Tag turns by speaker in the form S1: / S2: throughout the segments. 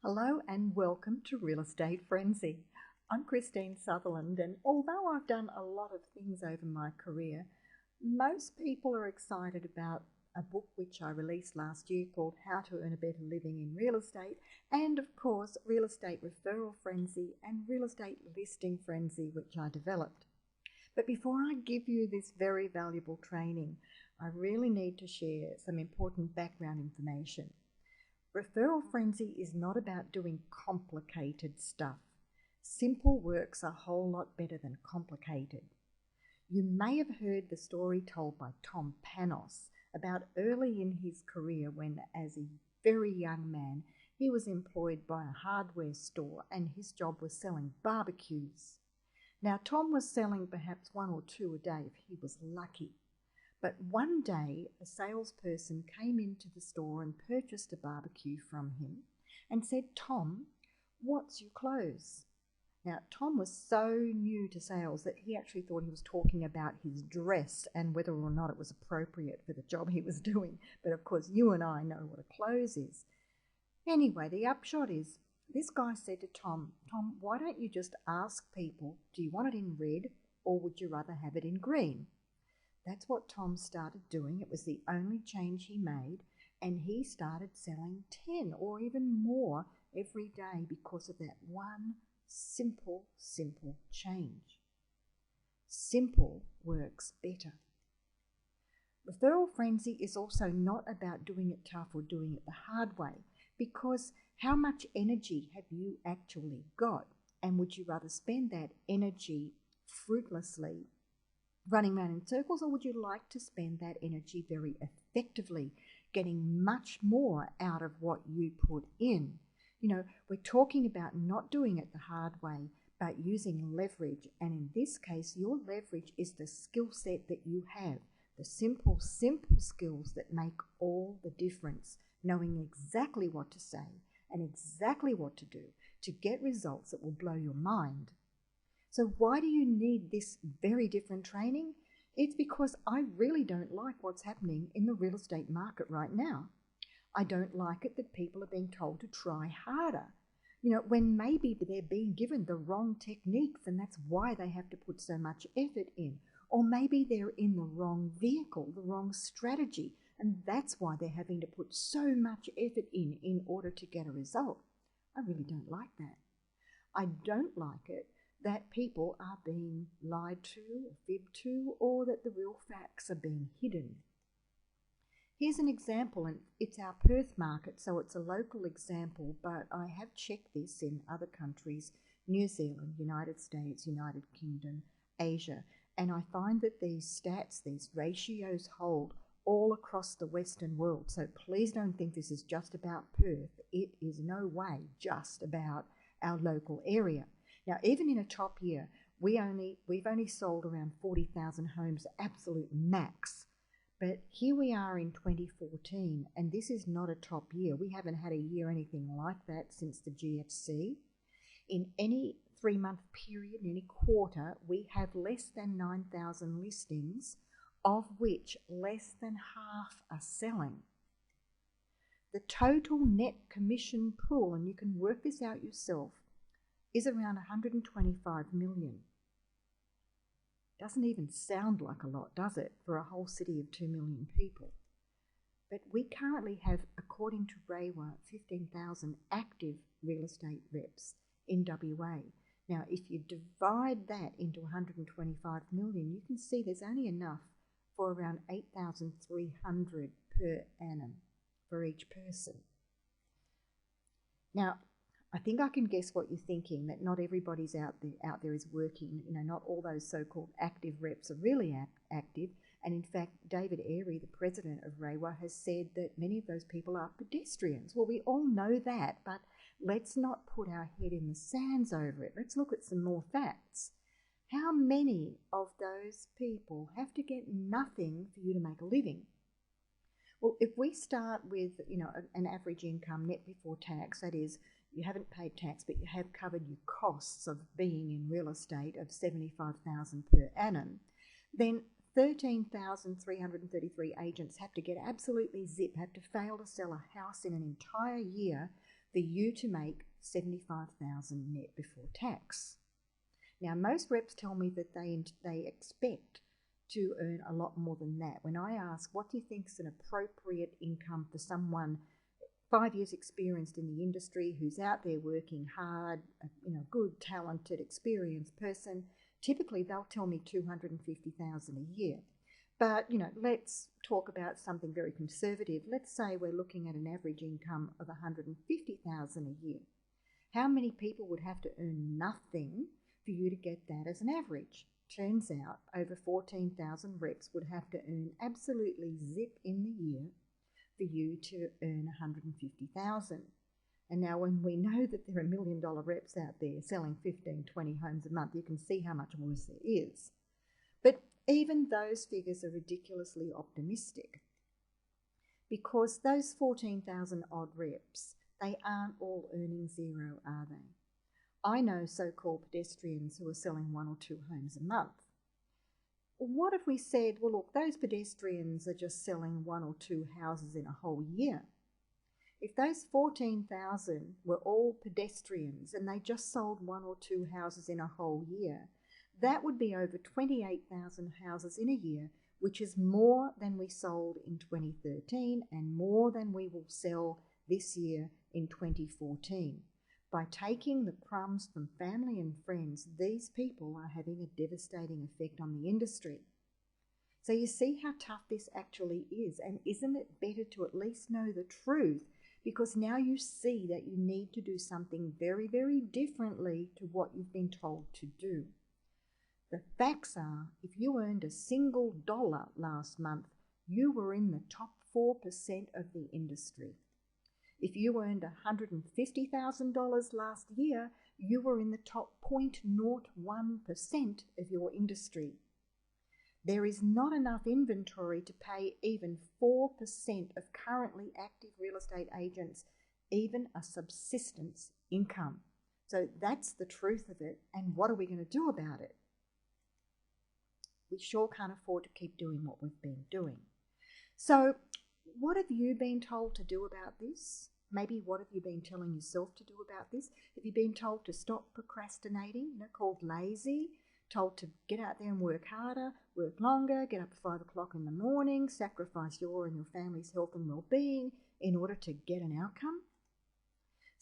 S1: Hello and welcome to Real Estate Frenzy. I'm Christine Sutherland, and although I've done a lot of things over my career, most people are excited about a book which I released last year called How to Earn a Better Living in Real Estate, and of course Real Estate Referral Frenzy and Real Estate Listing Frenzy, which I developed. But before I give you this very valuable training, I really need to share some important background information. Referral frenzy is not about doing complicated stuff. Simple works a whole lot better than complicated. You may have heard the story told by Tom Panos about early in his career when, as a very young man, he was employed by a hardware store and his job was selling barbecues. Now, Tom was selling perhaps one or two a day if he was lucky. But one day, a salesperson came into the store and purchased a barbecue from him and said, "Tom, what's your clothes?" Now, Tom was so new to sales that he actually thought he was talking about his dress and whether or not it was appropriate for the job he was doing. But of course, you and I know what a clothes is. Anyway, the upshot is, this guy said to Tom, "Tom, why don't you just ask people, do you want it in red or would you rather have it in green?" That's what Tom started doing. It was the only change he made, and he started selling 10 or even more every day because of that one simple change. Simple works better. Referral frenzy is also not about doing it tough or doing it the hard way, because how much energy have you actually got? And would you rather spend that energy fruitlessly running around in circles, or would you like to spend that energy very effectively, getting much more out of what you put in? You know, we're talking about not doing it the hard way, but using leverage. And in this case, your leverage is the skill set that you have, the simple skills that make all the difference, knowing exactly what to say and exactly what to do to get results that will blow your mind. So why do you need this very different training? It's because I really don't like what's happening in the real estate market right now. I don't like it that people are being told to try harder, when maybe they're being given the wrong techniques and that's why they have to put so much effort in. Or maybe they're in the wrong vehicle, the wrong strategy, and that's why they're having to put so much effort in order to get a result. I really don't like that. I don't like it that people are being lied to or fibbed to, or that the real facts are being hidden. Here's an example, and it's our Perth market, so it's a local example, but I have checked this in other countries, New Zealand, United States, United Kingdom, Asia, and I find that these stats, these ratios hold all across the Western world. So please don't think this is just about Perth. It is no way just about our local area. Now, even in a top year, we've only sold around 40,000 homes, absolute max. But here we are in 2014, and this is not a top year. We haven't had a year anything like that since the GFC. In any 3-month period, in any quarter, we have less than 9,000 listings, of which less than half are selling. The total net commission pool, and you can work this out yourself, is around 125 million. Doesn't even sound like a lot, does it, for a whole city of 2 million people? But we currently have, according to REWA, 15,000 active real estate reps in WA. Now, if you divide that into 125 million, you can see there's only enough for around 8,300 per annum for each person. Now, I think I can guess what you're thinking, that not everybody's out there is working. Not all those so-called active reps are really active. And in fact, David Airy, the president of REWA, has said that many of those people are pedestrians. Well, we all know that, but let's not put our head in the sands over it. Let's look at some more facts. How many of those people have to get nothing for you to make a living? Well, if we start with, an average income net before tax, that is, you haven't paid tax, but you have covered your costs of being in real estate of $75,000 per annum, then 13,333 agents have to get absolutely zip, have to fail to sell a house in an entire year for you to make $75,000 net before tax. Now, most reps tell me that they expect to earn a lot more than that. When I ask, what do you think is an appropriate income for someone 5 years experienced in the industry who's out there working hard, good, talented, experienced person, typically they'll tell me $250,000 a year. But, let's talk about something very conservative. Let's say we're looking at an average income of $150,000 a year. How many people would have to earn nothing for you to get that as an average? Turns out over 14,000 reps would have to earn absolutely zip in the year for you to earn $150,000. And now when we know that there are $1 million reps out there selling 15, 20 homes a month, you can see how much worse there is. But even those figures are ridiculously optimistic, because those 14,000 odd reps, they aren't all earning zero, are they? I know so-called pedestrians who are selling 1 or 2 homes a month. What if we said, well, look, those pedestrians are just selling 1 or 2 houses in a whole year? If those 14,000 were all pedestrians and they just sold 1 or 2 houses in a whole year, that would be over 28,000 houses in a year, which is more than we sold in 2013 and more than we will sell this year in 2014. By taking the crumbs from family and friends, these people are having a devastating effect on the industry. So you see how tough this actually is, and isn't it better to at least know the truth, because now you see that you need to do something very, very differently to what you've been told to do. The facts are, if you earned a single dollar last month, you were in the top 4% of the industry. If you earned $150,000 last year, you were in the top 0.01% of your industry. There is not enough inventory to pay even 4% of currently active real estate agents even a subsistence income. So that's the truth of it, and what are we going to do about it? We sure can't afford to keep doing what we've been doing. So what have you been told to do about this? Maybe what have you been telling yourself to do about this? Have you been told to stop procrastinating, called lazy, told to get out there and work harder, work longer, get up at 5 o'clock in the morning, sacrifice your and your family's health and well-being in order to get an outcome?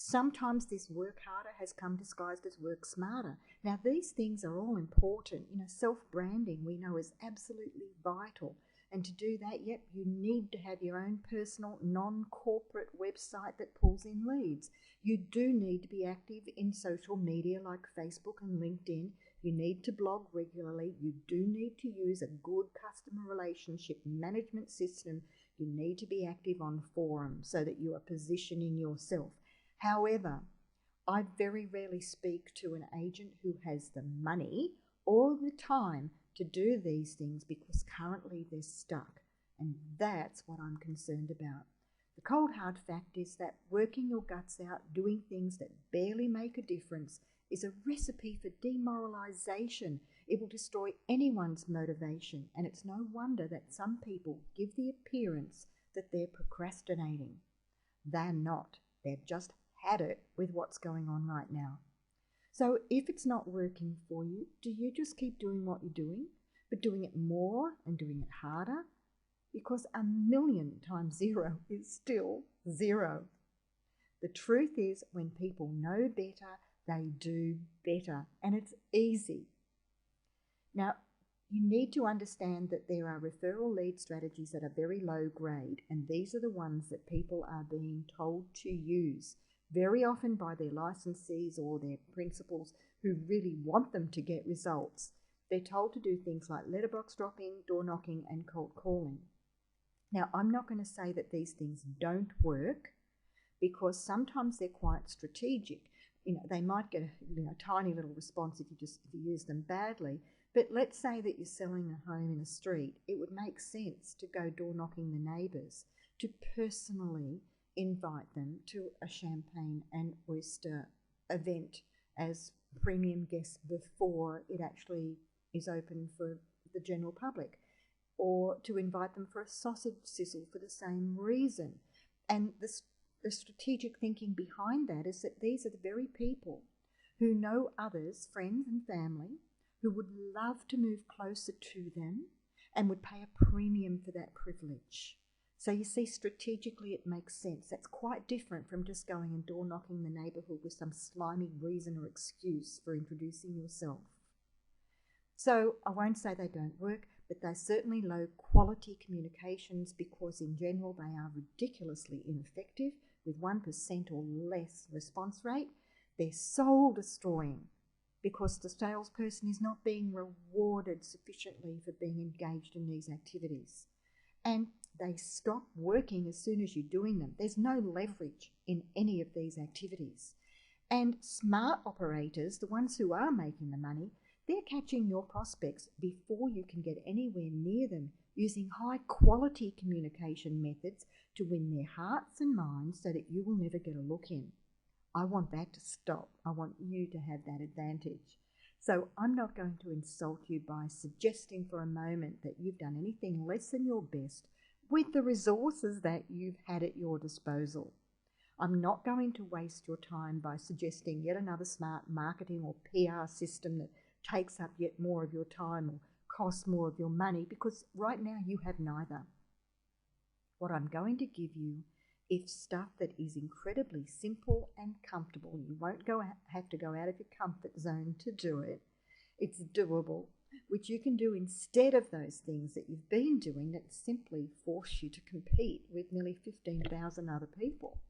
S1: Sometimes this work harder has come disguised as work smarter. Now, these things are all important. Self-branding we know is absolutely vital. And to do that, you need to have your own personal, non-corporate website that pulls in leads. You do need to be active in social media like Facebook and LinkedIn. You need to blog regularly. You do need to use a good customer relationship management system. You need to be active on forums so that you are positioning yourself. However, I very rarely speak to an agent who has the money or the time to do these things because currently they're stuck, and that's what I'm concerned about. The cold hard fact is that working your guts out, doing things that barely make a difference, is a recipe for demoralization. It will destroy anyone's motivation, and it's no wonder that some people give the appearance that they're procrastinating. They're not. They've just had it with what's going on right now. So if it's not working for you, do you just keep doing what you're doing, but doing it more and doing it harder? Because 1,000,000 times 0 is still 0. The truth is, when people know better, they do better, and it's easy. Now, you need to understand that there are referral lead strategies that are very low grade, and these are the ones that people are being told to use, very often by their licensees or their principals who really want them to get results. They're told to do things like letterbox dropping, door knocking, and cold calling. Now, I'm not going to say that these things don't work, because sometimes they're quite strategic. They might get a tiny little response if you use them badly. But let's say that you're selling a home in a street. It would make sense to go door knocking the neighbours, to personally invite them to a champagne and oyster event as premium guests before it actually is open for the general public, or to invite them for a sausage sizzle for the same reason. And the strategic thinking behind that is that these are the very people who know others, friends and family, who would love to move closer to them and would pay a premium for that privilege. So you see, strategically it makes sense. That's quite different from just going and door knocking the neighbourhood with some slimy reason or excuse for introducing yourself. So I won't say they don't work, but they're certainly low quality communications because in general they are ridiculously ineffective with 1% or less response rate. They're soul destroying because the salesperson is not being rewarded sufficiently for being engaged in these activities. And they stop working as soon as you're doing them. There's no leverage in any of these activities. And smart operators, the ones who are making the money, they're catching your prospects before you can get anywhere near them, using high quality communication methods to win their hearts and minds so that you will never get a look in. I want that to stop. I want you to have that advantage. So I'm not going to insult you by suggesting for a moment that you've done anything less than your best with the resources that you've had at your disposal. I'm not going to waste your time by suggesting yet another smart marketing or PR system that takes up yet more of your time or costs more of your money, because right now you have neither. What I'm going to give you is stuff that is incredibly simple and comfortable. You won't have to go out of your comfort zone to do it. It's doable, which you can do instead of those things that you've been doing that simply force you to compete with nearly 15,000 other people.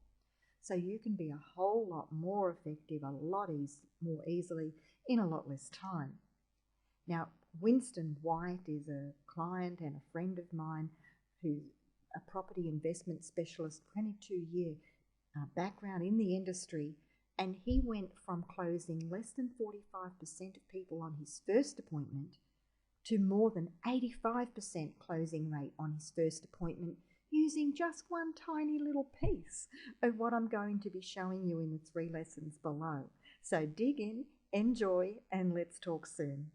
S1: So you can be a whole lot more effective, a lot more easily, in a lot less time. Now, Winston White is a client and a friend of mine who's a property investment specialist, 22-year background in the industry, and he went from closing less than 45% of people on his first appointment to more than 85% closing rate on his first appointment using just one tiny little piece of what I'm going to be showing you in the 3 lessons below. So dig in, enjoy, and let's talk soon.